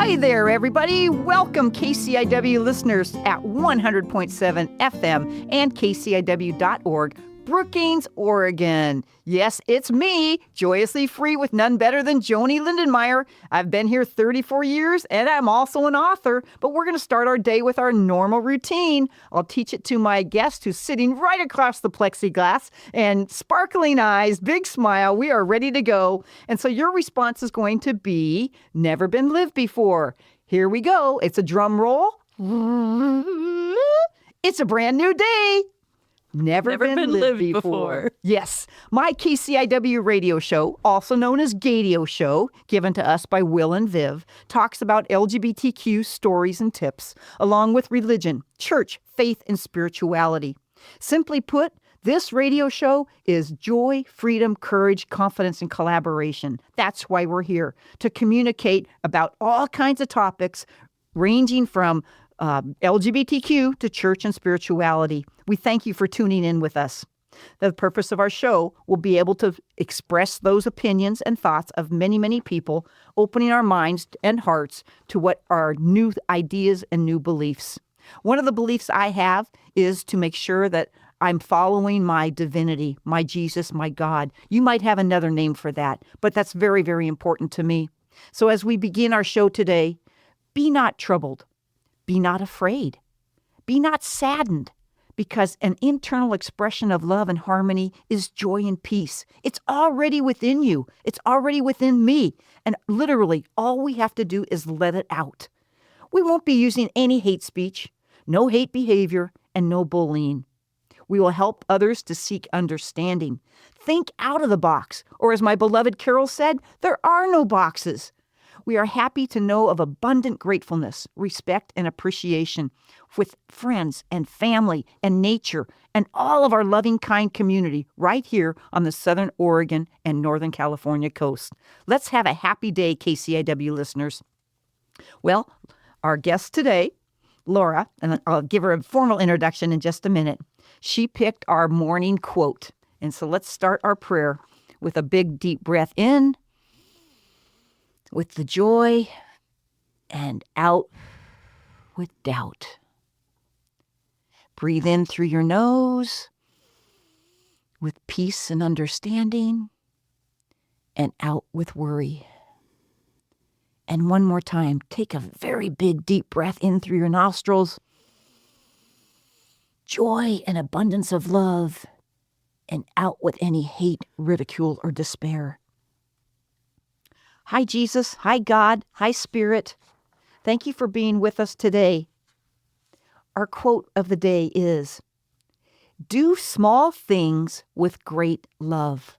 Hi there, everybody. Welcome, KCIW listeners at 100.7 FM and KCIW.org, Brookings, Oregon. Yes, it's me, Joyously Free with none better than Joanie Lindenmeyer. I've been here 34 years, and I'm also an author, but we're going to start our day with our normal routine. I'll teach it to my guest who's sitting right across the plexiglass, and sparkling eyes, big smile, we are ready to go. And so your response is going to be, never been lived before. Here we go. It's a drum roll. It's a brand new day. Never been lived before. Yes. My KCIW radio show, also known as Gadio Show, given to us by Will and Viv, talks about LGBTQ stories and tips, along with religion, church, faith, and spirituality. Simply put, this radio show is joy, freedom, courage, confidence, and collaboration. That's why we're here, to communicate about all kinds of topics, ranging from LGBTQ to church and spirituality. We thank you for tuning in with us. The purpose of our show will be able to express those opinions and thoughts of many, many people, opening our minds and hearts to what are new ideas and new beliefs. One of the beliefs I have is to make sure that I'm following my divinity, my Jesus, my God. You might have another name for that, but that's very, very important to me. So as we begin our show today, be not troubled. Be not afraid. Be not saddened, because an internal expression of love and harmony is joy and peace. It's already within you. It's already within me. And literally, all we have to do is let it out. We won't be using any hate speech, no hate behavior, and no bullying. We will help others to seek understanding. Think out of the box, or as my beloved Carol said, there are no boxes. We are happy to know of abundant gratefulness, respect, and appreciation with friends and family and nature and all of our loving, kind community right here on the Southern Oregon and Northern California coast. Let's have a happy day, KCIW listeners. Well, our guest today, Laura, and I'll give her a formal introduction in just a minute. She picked our morning quote. And so let's start our prayer with a big, deep breath in, with the joy, and out with doubt. Breathe in through your nose with peace and understanding, and out with worry. And one more time, take a very big, deep breath in through your nostrils. Joy and abundance of love, and out with any hate, ridicule, or despair. Hi, Jesus. Hi, God. Hi, Spirit. Thank you for being with us today. Our quote of the day is, do small things with great love.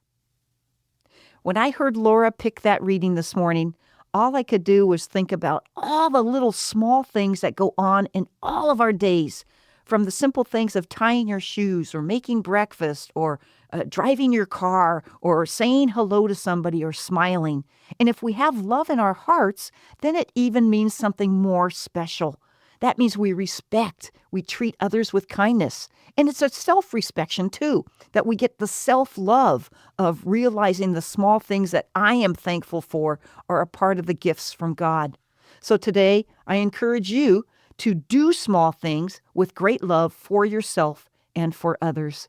When I heard Laura pick that reading this morning, all I could do was think about all the little small things that go on in all of our days, from the simple things of tying your shoes or making breakfast or driving your car or saying hello to somebody or smiling. And if we have love in our hearts, then it even means something more special. That means we respect, we treat others with kindness. And it's a self-respection too, that we get the self-love of realizing the small things that I am thankful for are a part of the gifts from God. So today, I encourage you to do small things with great love for yourself and for others.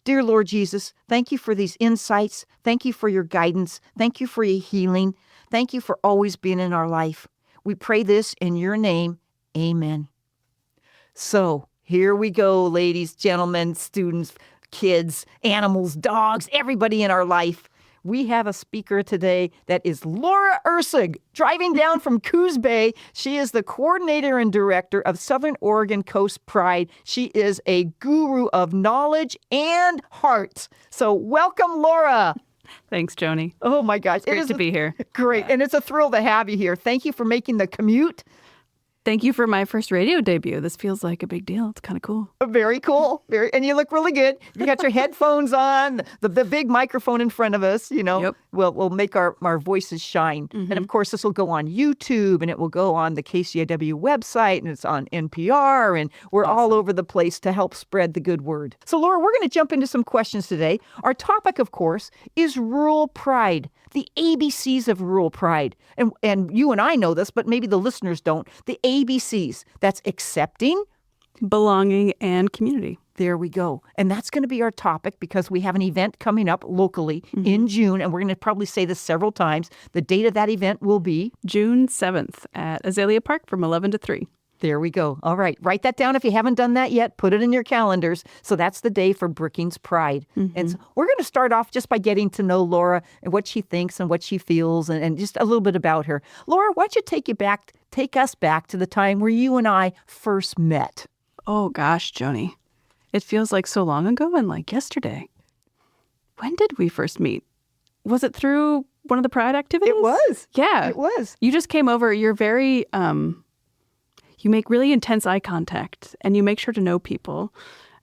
Dear Lord Jesus, thank you for these insights. Thank you for your guidance. Thank you for your healing. Thank you for always being in our life. We pray this in your name. Amen. So here we go, ladies, gentlemen, students, kids, animals, dogs, everybody in our life. We have a speaker today that is Laura Erceg, driving down from Coos Bay. She is the coordinator and director of Southern Oregon Coast Pride. She is a guru of knowledge and heart. So welcome, Laura. Thanks, Joanie. Oh, my gosh. It's great to be here. Great. And it's a thrill to have you here. Thank you for making the commute. Thank you for my first radio debut. This feels like a big deal. It's kind of cool. Very cool. And you look really good. You got your headphones on, the big microphone in front of us, Yep. We'll make our voices shine. Mm-hmm. And of course, this will go on YouTube, and it will go on the KCIW website, and it's on NPR, and we're all over the place to help spread the good word. So, Laura, we're going to jump into some questions today. Our topic, of course, is rural pride, the ABCs of rural pride. And you and I know this, but maybe the listeners don't. The ABCs, that's accepting, belonging, and community. There we go. And that's going to be our topic because we have an event coming up locally in June, and we're going to probably say this several times. The date of that event will be June 7th at Azalea Park from 11 to 3. There we go. All right. Write that down if you haven't done that yet. Put it in your calendars. So that's the day for Brookings Pride. And so we're going to start off just by getting to know Laura and what she thinks and what she feels and just a little bit about her. Laura, why don't you take us back to the time where you and I first met? Oh, gosh, Joanie. It feels like so long ago and like yesterday. When did we first meet? Was it through one of the Pride activities? It was. Yeah. It was. You just came over. You're very... You make really intense eye contact, and you make sure to know people.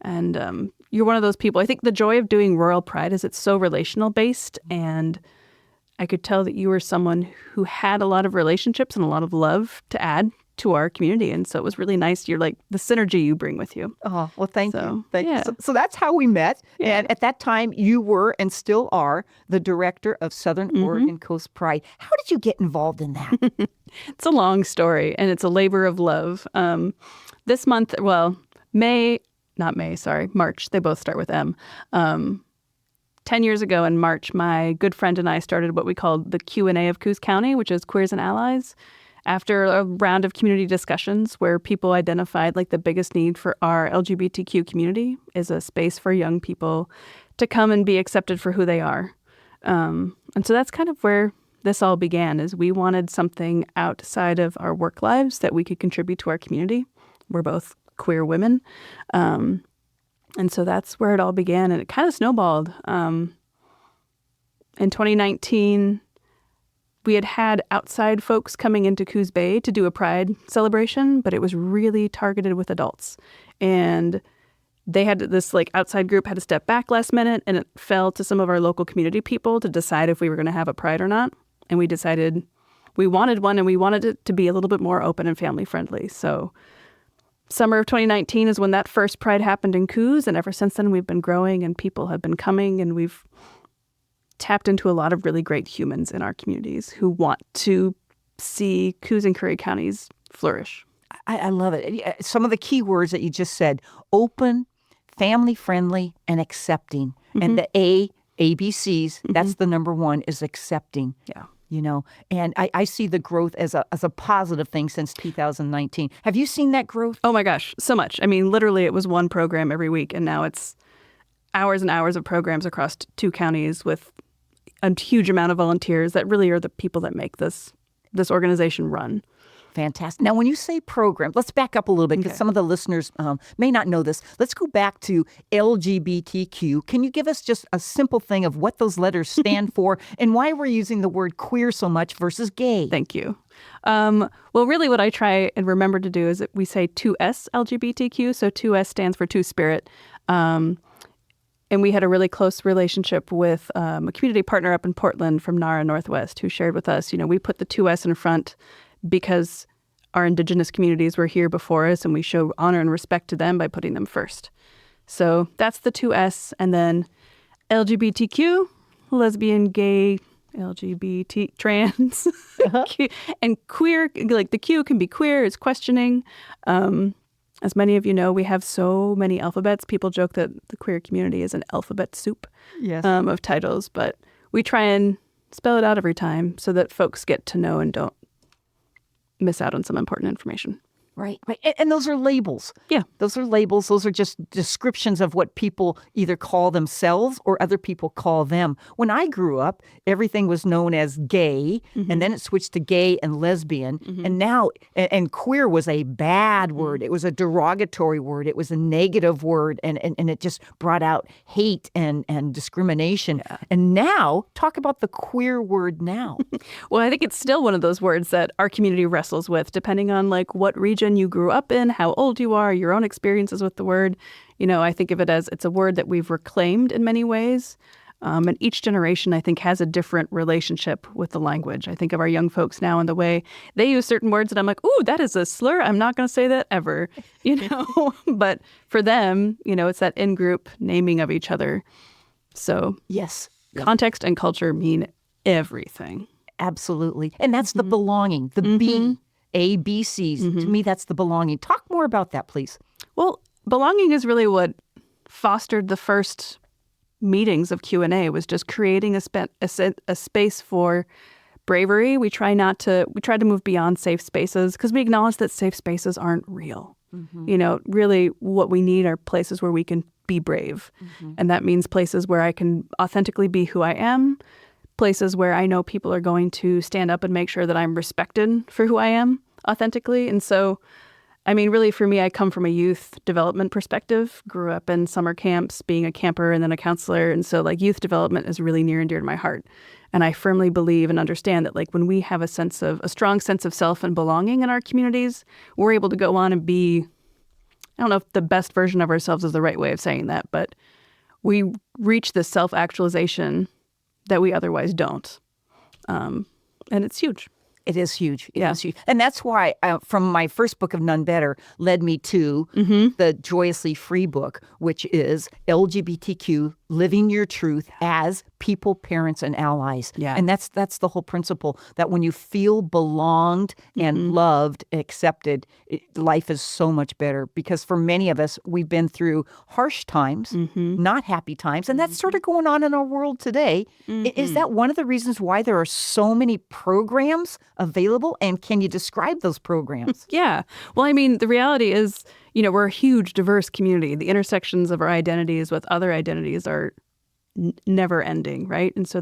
And you're one of those people. I think the joy of doing Rural Pride is it's so relational based, and I could tell that you were someone who had a lot of relationships and a lot of love to add to our community. And so it was really nice. You're like the synergy you bring with you. Oh, well, thank you. Thank yeah. you. So that's how we met. Yeah. And at that time, you were and still are the director of Southern Oregon Coast Pride. How did you get involved in that? It's a long story, and it's a labor of love. This month, March. They both start with M. 10 years ago in March, my good friend and I started what we called the Q&A of Coos County, which is Queers and Allies. After a round of community discussions where people identified like the biggest need for our LGBTQ community is a space for young people to come and be accepted for who they are. And so that's kind of where this all began, is we wanted something outside of our work lives that we could contribute to our community. We're both queer women. And so that's where it all began, and it kind of snowballed. In 2019, we had outside folks coming into Coos Bay to do a Pride celebration, but it was really targeted with adults. And they had this outside group had to step back last minute, and it fell to some of our local community people to decide if we were going to have a Pride or not. And we decided we wanted one, and we wanted it to be a little bit more open and family friendly. So summer of 2019 is when that first Pride happened in Coos, and ever since then we've been growing and people have been coming, and we've tapped into a lot of really great humans in our communities who want to see Coos and Curry counties flourish. I love it. Some of the key words that you just said: open, family friendly, and accepting. And the ABCs, that's the number one, is accepting. Yeah. And I see the growth as a positive thing since 2019. Have you seen that growth? Oh my gosh, so much. I mean, literally it was one program every week, and now it's hours and hours of programs across 2 counties with a huge amount of volunteers that really are the people that make this organization run. Fantastic. Now, when you say program, let's back up a little bit because some of the listeners may not know this. Let's go back to LGBTQ. Can you give us just a simple thing of what those letters stand for and why we're using the word queer so much versus gay? Thank you. Well, really what I try and remember to do is that we say 2S LGBTQ. So 2S stands for Two-Spirit. And we had a really close relationship with a community partner up in Portland from NARA Northwest who shared with us, we put the 2S in front because our Indigenous communities were here before us, and we show honor and respect to them by putting them first. So that's the 2S. And then LGBTQ, lesbian, gay, LGBT, trans, and queer. Like the Q can be queer, it's questioning. As many of you know, we have so many alphabets. People joke that the queer community is an alphabet soup of titles, but we try and spell it out every time so that folks get to know and don't miss out on some important information. Right. And those are labels. Yeah. Those are labels. Those are just descriptions of what people either call themselves or other people call them. When I grew up, everything was known as gay, and then it switched to gay and lesbian. And now, and queer was a bad word. It was a derogatory word. It was a negative word, and it just brought out hate and discrimination. Yeah. And now, talk about the queer word now. Well, I think it's still one of those words that our community wrestles with, depending on like what region you grew up in, how old you are, your own experiences with the word. I think of it as it's a word that we've reclaimed in many ways. And each generation, I think, has a different relationship with the language. I think of our young folks now and the way they use certain words that I'm like, ooh, that is a slur. I'm not going to say that ever, But for them, it's that in-group naming of each other. So yes, context and culture mean everything. Absolutely. And that's the belonging, the B. ABCs. To me, that's the belonging. Talk more about that, please. Well, belonging is really what fostered the first meetings of Q&A, was just creating a space for bravery. We try to move beyond safe spaces because we acknowledge that safe spaces aren't real. Really what we need are places where we can be brave. And that means places where I can authentically be who I am, places where I know people are going to stand up and make sure that I'm respected for who I am authentically. And so, really for me, I come from a youth development perspective, grew up in summer camps, being a camper and then a counselor. And so like youth development is really near and dear to my heart. And I firmly believe and understand that like when we have a strong sense of self and belonging in our communities, we're able to go on and be, I don't know if the best version of ourselves is the right way of saying that, but we reach this self-actualization that we otherwise don't. And it's huge. It is huge. It is huge. And that's why from my first book of None Better led me to the Joyously free book, which is LGBTQ, Living Your Truth as People, Parents, and Allies. Yeah. And that's the whole principle, that when you feel belonged and loved, accepted, life is so much better. Because for many of us, we've been through harsh times, not happy times, and that's sort of going on in our world today. Is that one of the reasons why there are so many programs available? And can you describe those programs? Yeah. Well, the reality is, we're a huge, diverse community. The intersections of our identities with other identities are never ending, right? And so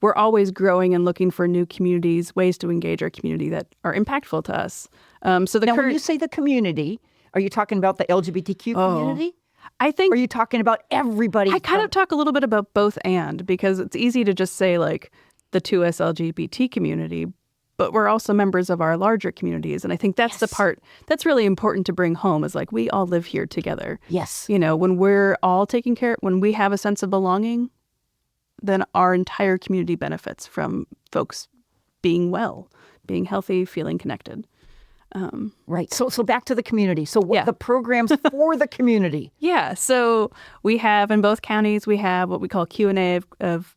we're always growing and looking for new communities, ways to engage our community that are impactful to us. When you say the community, are you talking about the LGBTQ community? I think. Or are you talking about everybody? I kind of talk a little bit about both because it's easy to just say like the 2S LGBT community, but we're also members of our larger communities. And I think that's the part that's really important to bring home is like we all live here together. Yes. When we're all taken care of, when we have a sense of belonging, then our entire community benefits from folks being well, being healthy, feeling connected. Right. So back to the community. So what the programs for the community? Yeah. So we have in both counties, we have what we call Q&A of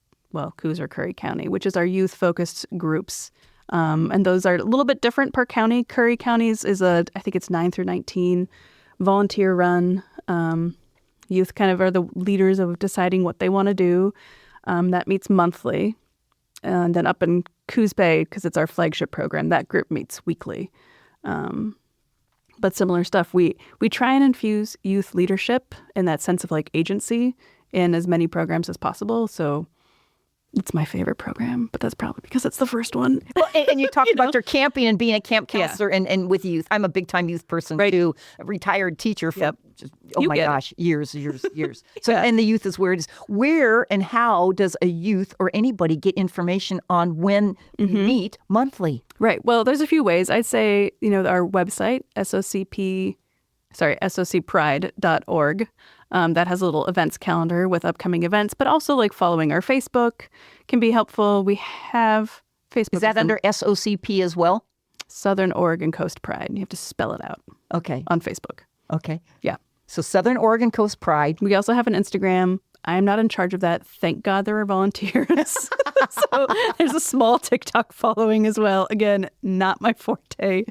Coos or Curry County, which is our youth-focused groups. And those are a little bit different per county. Curry County's is I think it's 9 through 19, volunteer run. Youth kind of are the leaders of deciding what they want to do. That meets monthly. And then up in Coos Bay, because it's our flagship program, that group meets weekly. But similar stuff. We try and infuse youth leadership and that sense of like agency in as many programs as possible. So it's my favorite program, but that's probably because it's the first one. Well, and you talked about your camping and being a camp counselor and with youth. I'm a big-time youth person, too. A retired teacher for years. So, and the youth is where it is. Where and how does a youth or anybody get information on when we meet monthly? Right. Well, there's a few ways. I'd say, our website, SOCpride.org. That has a little events calendar with upcoming events, but also like following our Facebook can be helpful. We have Facebook. Is that under SOCP as well? Southern Oregon Coast Pride. You have to spell it out. Okay. On Facebook. Okay. Yeah. So Southern Oregon Coast Pride. We also have an Instagram. I am not in charge of that. Thank God there are volunteers. So there's a small TikTok following as well. Again, not my forte.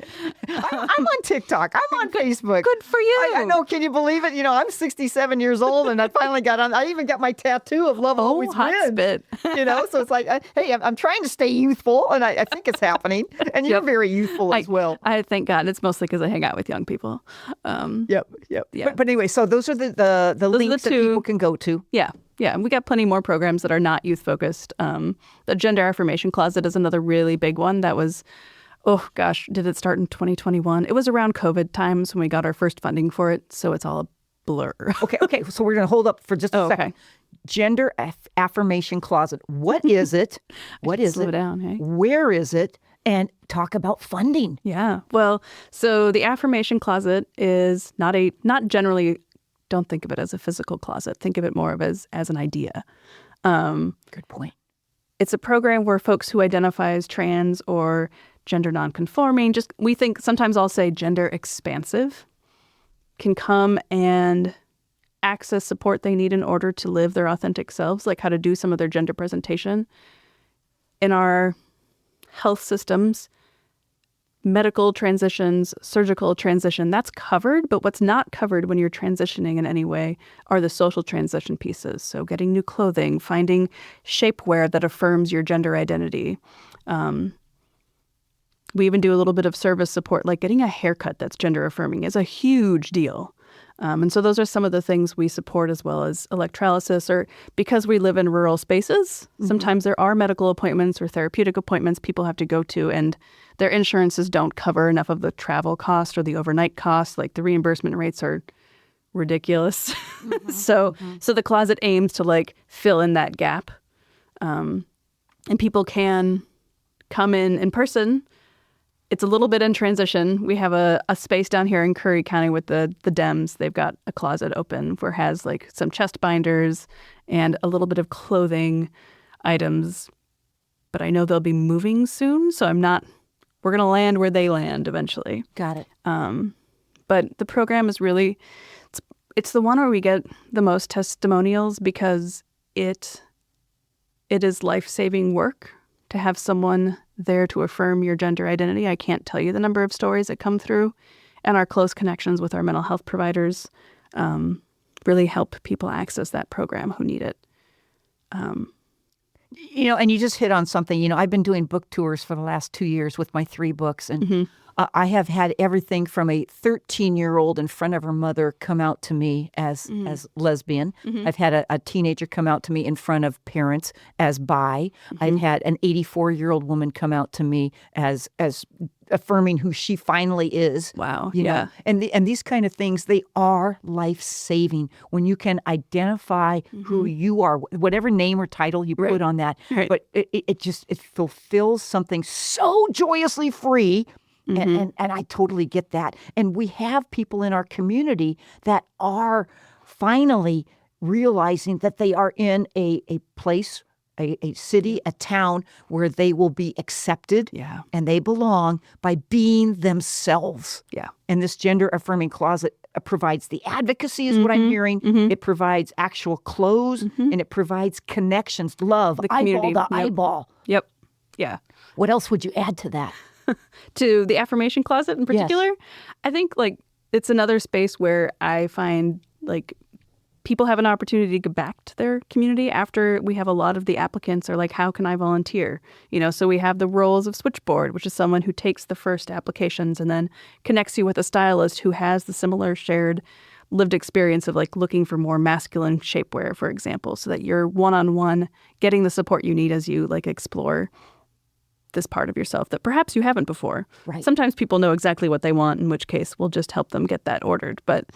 I'm on TikTok. I'm on Facebook. Good for you. I know. Can you believe it? I'm 67 years old, and I finally got on. I even got my tattoo of love always hot wins. spit. So it's like, hey, I'm trying to stay youthful, and I think it's happening. And you're very youthful as well. I thank God. It's mostly because I hang out with young people. Yep. Yeah. But anyway, so those are the links that people can go to. Yeah. Yeah, and we got plenty more programs that are not youth-focused. The Gender Affirmation Closet is another really big one that was, oh gosh, did it start in 2021? It was around COVID times when we got our first funding for it, so it's all a blur. Okay, so we're going to hold up for just a second. Okay. Gender Affirmation Closet. What is it? What is Slow it? down, hey? Where is it? And talk about funding. Yeah, well, so the Affirmation Closet is not generally. Don't think of it as a physical closet. Think of it more of as an idea. Good point. It's a program where folks who identify as trans or gender nonconforming, we think sometimes I'll say gender expansive, can come and access support they need in order to live their authentic selves, like how to do some of their gender presentation. In our health systems, medical transitions, surgical transition, that's covered. But what's not covered when you're transitioning in any way are the social transition pieces. So getting new clothing, finding shapewear that affirms your gender identity. We even do a little bit of service support, like getting a haircut that's gender affirming is a huge deal. And so those are some of the things we support, as well as electrolysis, or because we live in rural spaces, sometimes there are medical appointments or therapeutic appointments people have to go to, and their insurances don't cover enough of the travel cost or the overnight cost. Like the reimbursement rates are ridiculous. So the closet aims to fill in that gap. And people can come in person. It's a little bit in transition. We have a space down here in Curry County with the Dems. They've got a closet open where it has some chest binders and a little bit of clothing items. But I know they'll be moving soon, so we're going to land where they land eventually. Got it. But the program is really, it's the one where we get the most testimonials because it is life-saving work to have someone there to affirm your gender identity. I can't tell you the number of stories that come through, and our close connections with our mental health providers really help people access that program who need it. And you just hit on something. I've been doing book tours for the last 2 years with my 3 books, and I have had everything from a 13-year-old in front of her mother come out to me as lesbian. I've had a teenager come out to me in front of parents as bi. I've had an 84-year-old woman come out to me as affirming who she finally is. Wow. You know? And these kind of things, they are life-saving when you can identify who you are, whatever name or title you put on that. Right. But it fulfills something so joyously free. And I totally get that. And we have people in our community that are finally realizing that they are in a place, a city, a town where they will be accepted and they belong by being themselves. Yeah. And this gender affirming closet provides the advocacy is what I'm hearing. It provides actual clothes and it provides connections, love, the community. Eyeball to eyeball. Yep. Yeah. What else would you add to that? To the affirmation closet in particular, Yes. I think it's another space where I find people have an opportunity to get back to their community after we have a lot of the applicants are how can I volunteer? So we have the roles of switchboard, which is someone who takes the first applications and then connects you with a stylist who has the similar shared lived experience of looking for more masculine shapewear, for example, so that you're one-on-one getting the support you need as you explore this part of yourself that perhaps you haven't before. Right. Sometimes people know exactly what they want, in which case we'll just help them get that ordered. But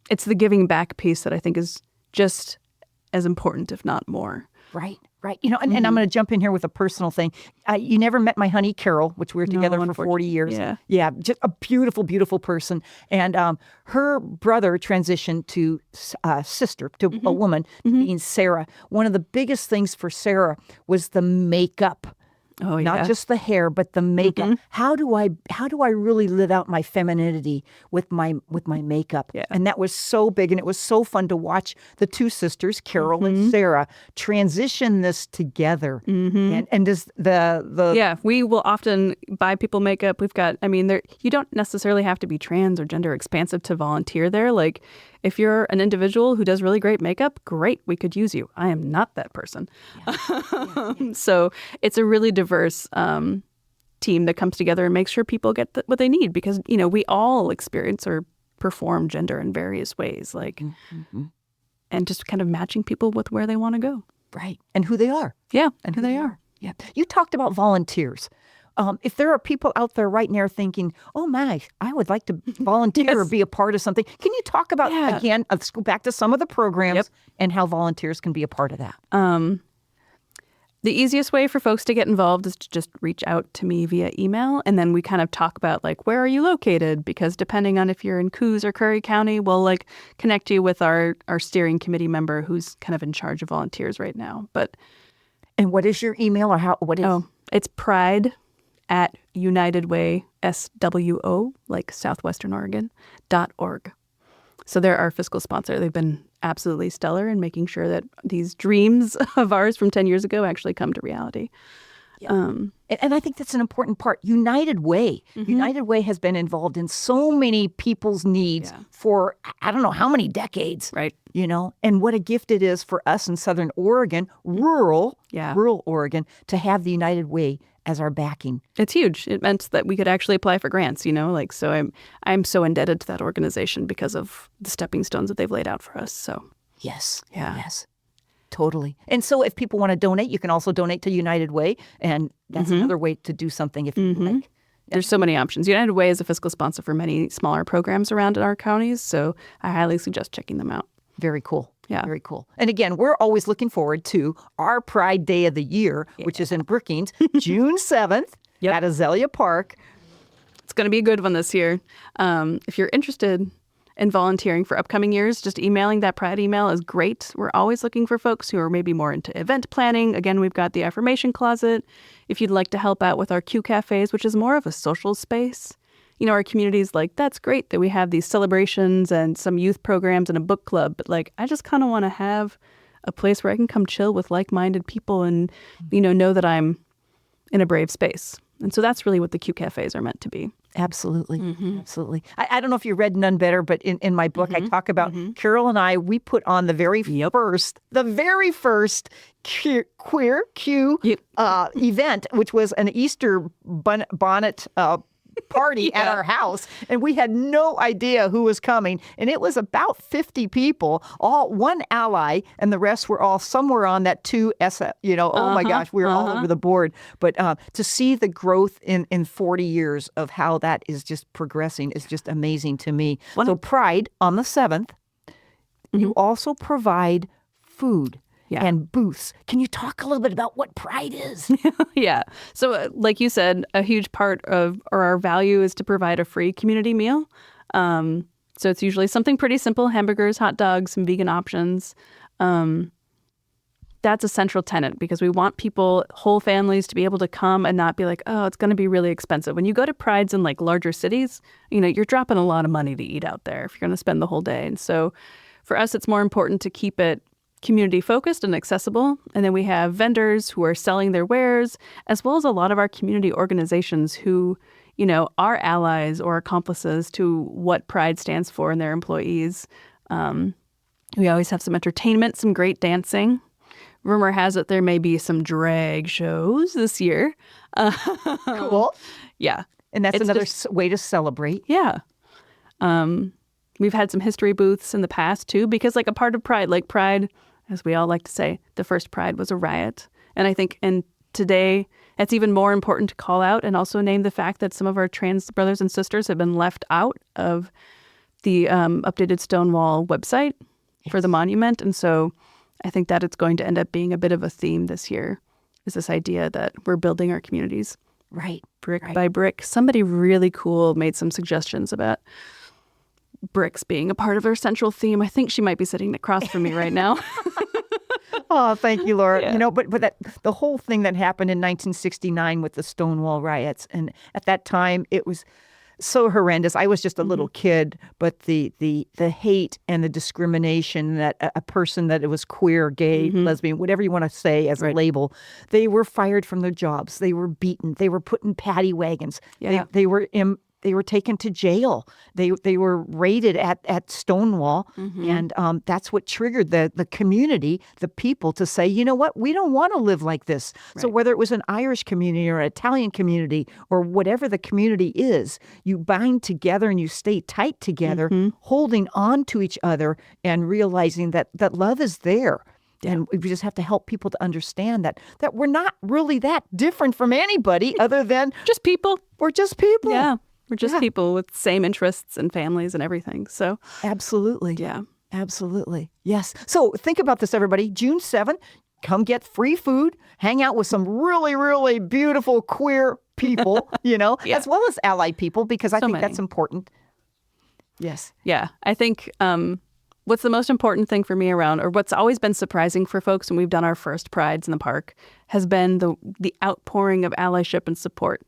it's the giving back piece that I think is just as important, if not more. Right. And I'm going to jump in here with a personal thing. You never met my honey, Carol, which we were together for 40 years. Yeah, just a beautiful, beautiful person. And her brother transitioned to sister, to a woman, being Sarah. One of the biggest things for Sarah was the makeup Oh, yeah. Not just the hair, but the makeup. How do I really live out my femininity with my makeup? Yeah. And that was so big, and it was so fun to watch the two sisters, Carol and Sarah, transition this together. And does the Yeah, we will often buy people makeup. We've got, you don't necessarily have to be trans or gender expansive to volunteer there. Like, if you're an individual who does really great makeup, great, we could use you. I am not that person. So it's a really diverse team that comes together and makes sure people get what they need, because, we all experience or perform gender in various ways, like, and just kind of matching people with where they want to go. Right. And who they are. Yeah. And who they are. Yeah. You talked about volunteers. If there are people out there right now thinking, oh my, I would like to volunteer or be a part of something. Can you talk about, again, let's go back to some of the programs and how volunteers can be a part of that? The easiest way for folks to get involved is to just reach out to me via email. And then we kind of talk about, like, where are you located? Because depending on if you're in Coos or Curry County, we'll connect you with our steering committee member who's kind of in charge of volunteers right now. And what is your email, or what is? Oh, it's pride@UnitedWay, SWO, like Southwestern Oregon, .org. So they're our fiscal sponsor. They've been absolutely stellar in making sure that these dreams of ours from 10 years ago actually come to reality. Yeah. And I think that's an important part. United Way. United Way has been involved in so many people's needs for, I don't know how many decades. Right. And what a gift it is for us in Southern Oregon, rural Oregon, to have the United Way as our backing. It's huge. It meant that we could actually apply for grants, so I'm so indebted to that organization because of the stepping stones that they've laid out for us. So yes. Yeah. Yes. Totally. And so if people want to donate, you can also donate to United Way, and that's another way to do something if you like. There's so many options. United Way is a fiscal sponsor for many smaller programs around in our counties, so I highly suggest checking them out. Very cool. Yeah. Very cool. And again, we're always looking forward to our Pride Day of the year, which is in Brookings, June 7th at Azalea Park. It's going to be a good one this year. If you're interested in volunteering for upcoming years, just emailing that Pride email is great. We're always looking for folks who are maybe more into event planning. Again, we've got the affirmation closet. If you'd like to help out with our Q cafes, which is more of a social space. Our community's like, that's great that we have these celebrations and some youth programs and a book club, but I just kind of want to have a place where I can come chill with like-minded people and, know that I'm in a brave space. And so that's really what the Q cafes are meant to be. Absolutely. Absolutely. I don't know if you read None Better, but in my book, I talk about Carol and I, we put on the very first queer Q event, which was an Easter bonnet party at our house, and we had no idea who was coming, and it was about 50 people, all one ally, and the rest were all somewhere on that 2S, oh my gosh, we were all over the board. But to see the growth in 40 years of how that is just progressing is just amazing to me. So Pride on the 7th, you also provide food. And booths. Can you talk a little bit about what Pride is? Yeah. So like you said, a huge part of our value is to provide a free community meal. So it's usually something pretty simple, hamburgers, hot dogs, some vegan options. That's a central tenet because we want people, whole families, to be able to come and not be like, oh, it's going to be really expensive. When you go to Prides in larger cities, you're dropping a lot of money to eat out there if you're going to spend the whole day. And so for us, it's more important to keep it community focused and accessible. And then we have vendors who are selling their wares, as well as a lot of our community organizations who, are allies or accomplices to what Pride stands for and their employees. We always have some entertainment, some great dancing. Rumor has it there may be some drag shows this year. Cool. Yeah. And that's another way to celebrate. Yeah. We've had some history booths in the past, too, because a part of Pride, Pride, as we all like to say, the first Pride was a riot. And I think today, it's even more important to call out and also name the fact that some of our trans brothers and sisters have been left out of the updated Stonewall website for the monument. And so I think that it's going to end up being a bit of a theme this year, is this idea that we're building our communities. Right. Brick by brick. Somebody really cool made some suggestions about bricks being a part of our central theme. I think she might be sitting across from me right now. Oh, thank you, Laura. Yeah. But the whole thing that happened in 1969 with the Stonewall riots, and at that time it was so horrendous. I was just a little kid, but the hate and the discrimination that a person that it was queer, gay, lesbian, whatever you want to say as a label, they were fired from their jobs. They were beaten. They were put in paddy wagons. Yeah. They were taken to jail. They were raided at Stonewall, and that's what triggered the community, the people, to say, you know what, we don't want to live like this. Right. So whether it was an Irish community or an Italian community or whatever the community is, you bind together and you stay tight together, holding on to each other and realizing that love is there. And we just have to help people to understand that we're not really that different from anybody other than just people. We're just people. Yeah. We're just people with same interests and families and everything. So absolutely. Yeah. Absolutely. Yes. So think about this, everybody. June 7th, come get free food, hang out with some really, really beautiful queer people, as well as ally people, because I think that's important. Yes. Yeah. I think what's the most important thing for me around, or what's always been surprising for folks when we've done our first prides in the park, has been the outpouring of allyship and support.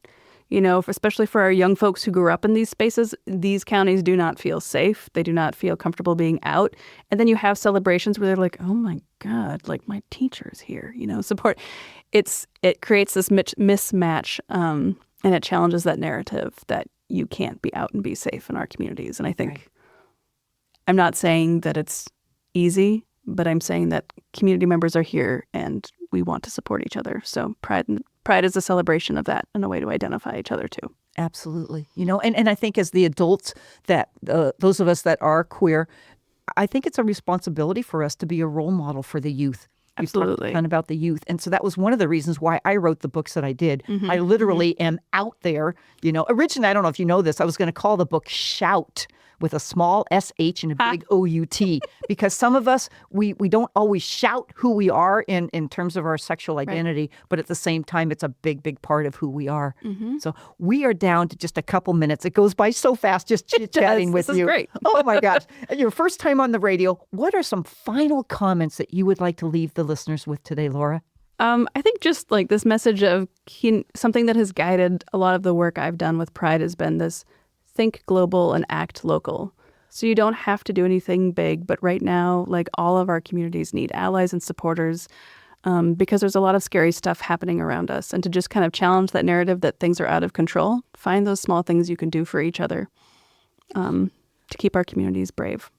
Especially for our young folks who grew up in these spaces, these counties do not feel safe. They do not feel comfortable being out. And then you have celebrations where they're like, oh my God, like my teacher's here, support. It creates this mismatch and it challenges that narrative that you can't be out and be safe in our communities. And I think I'm not saying that it's easy, but I'm saying that community members are here and we want to support each other. So Pride is a celebration of that and a way to identify each other too. Absolutely. And I think as the adults, that those of us that are queer, I think it's a responsibility for us to be a role model for the youth. Absolutely. You talked about the youth. And so that was one of the reasons why I wrote the books that I did. I literally am out there. Originally, I don't know if you know this, I was going to call the book Shout, with a small SH and a big OUT, because some of us, we don't always shout who we are in terms of our sexual identity, but at the same time, it's a big, big part of who we are. So we are down to just a couple minutes. It goes by so fast just chit-chatting with you. This is great. Oh my gosh. Your first time on the radio, what are some final comments that you would like to leave the listeners with today, Laura? I think just like this message of something that has guided a lot of the work I've done with Pride has been this: think global and act local. So you don't have to do anything big, but right now, like, all of our communities need allies and supporters because there's a lot of scary stuff happening around us. And to just kind of challenge that narrative that things are out of control, find those small things you can do for each other to keep our communities brave.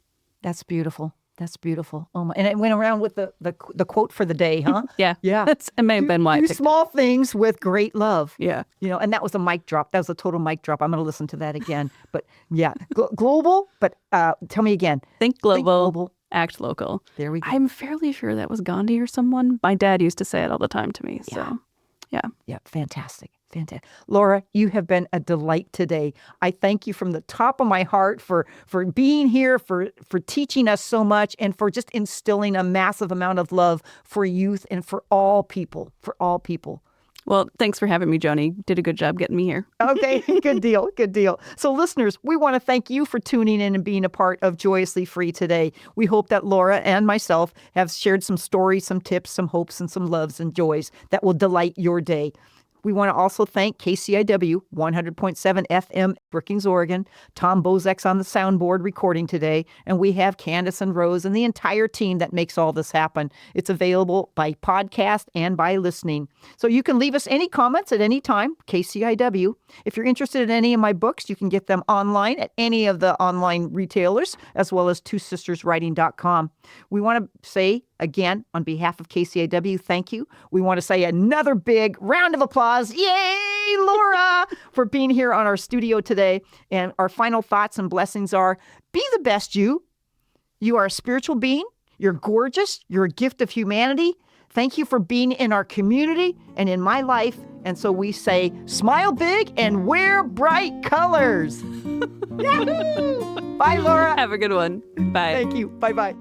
That's beautiful. That's beautiful. Oh my! And it went around with the quote for the day, huh? Yeah. It may have been why I do picked small things with great love. Yeah. And that was a mic drop. That was a total mic drop. I'm going to listen to that again. But yeah, global. But tell me again. Think global, act local. There we go. I'm fairly sure that was Gandhi or someone. My dad used to say it all the time to me. So, yeah. Fantastic. Fantastic. Laura, you have been a delight today. I thank you from the top of my heart for being here, for teaching us so much, and for just instilling a massive amount of love for youth and for all people, Well, thanks for having me, Joanie. Did a good job getting me here. Okay, good deal, good deal. So listeners, we want to thank you for tuning in and being a part of Joyously Free today. We hope that Laura and myself have shared some stories, some tips, some hopes, and some loves and joys that will delight your day. We want to also thank KCIW 100.7 FM, Brookings, Oregon, Tom Bozek's on the soundboard recording today, and we have Candace and Rose and the entire team that makes all this happen. It's available by podcast and by listening. So you can leave us any comments at any time, KCIW. If you're interested in any of my books, you can get them online at any of the online retailers, as well as twosisterswriting.com. We want to say, again, on behalf of KCIW, thank you. We want to say another big round of applause. Yay, Laura, for being here on our studio today. And our final thoughts and blessings are, be the best you. You are a spiritual being. You're gorgeous. You're a gift of humanity. Thank you for being in our community and in my life. And so we say, smile big and wear bright colors. Yahoo! Bye, Laura. Have a good one. Bye. Thank you. Bye-bye.